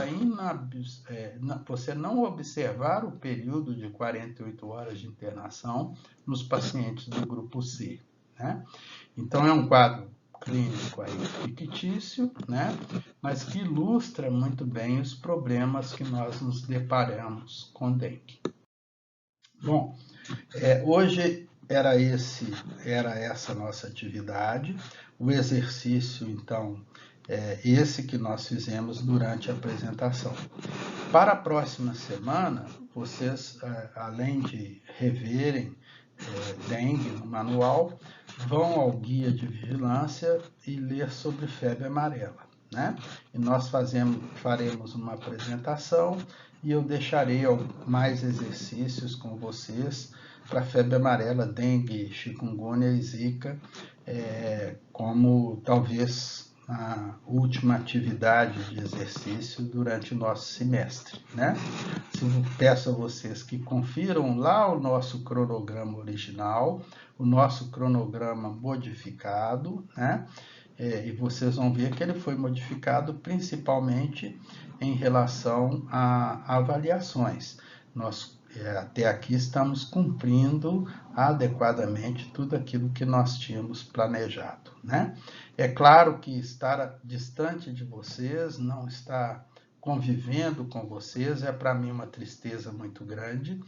você não observar o período de 48 horas de internação nos pacientes do grupo C, né? Então, é um quadro clínico aí fictício, né? Mas que ilustra muito bem os problemas que nós nos deparamos com dengue. Bom, hoje era essa nossa atividade. o exercício, então, esse que nós fizemos durante a apresentação. Para a próxima semana, vocês, além de reverem dengue no manual, vão ao guia de vigilância e ler sobre febre amarela, né? E nós faremos uma apresentação e eu deixarei mais exercícios com vocês para febre amarela, dengue, chikungunya e zika, como talvez a última atividade de exercício durante o nosso semestre, né? Peço a vocês que confiram lá o nosso cronograma original, o nosso cronograma modificado, né? E vocês vão ver que ele foi modificado principalmente em relação a avaliações. Nós até aqui estamos cumprindo adequadamente tudo aquilo que nós tínhamos planejado, né? É claro que estar distante de vocês, não estar convivendo com vocês, é para mim uma tristeza muito grande.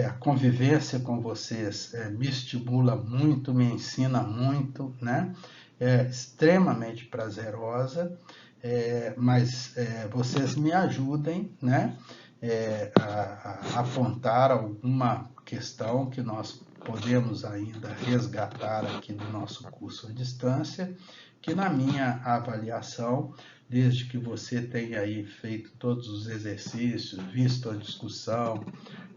A convivência com vocês me estimula muito, me ensina muito, né? É extremamente prazerosa, mas vocês me ajudem, né? A apontar alguma questão que nós podemos ainda resgatar aqui do nosso curso à distância, que na minha avaliação, desde que você tenha aí feito todos os exercícios, visto a discussão,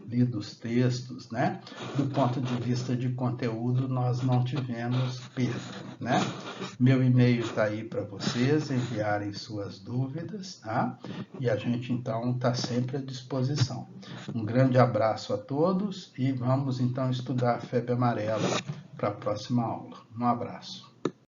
lido os textos, né? Do ponto de vista de conteúdo, nós não tivemos perda, né? Meu e-mail está aí para vocês enviarem suas dúvidas, tá? E a gente, então, está sempre à disposição. Um grande abraço a todos e vamos, então, estudar a febre amarela para a próxima aula. Um abraço.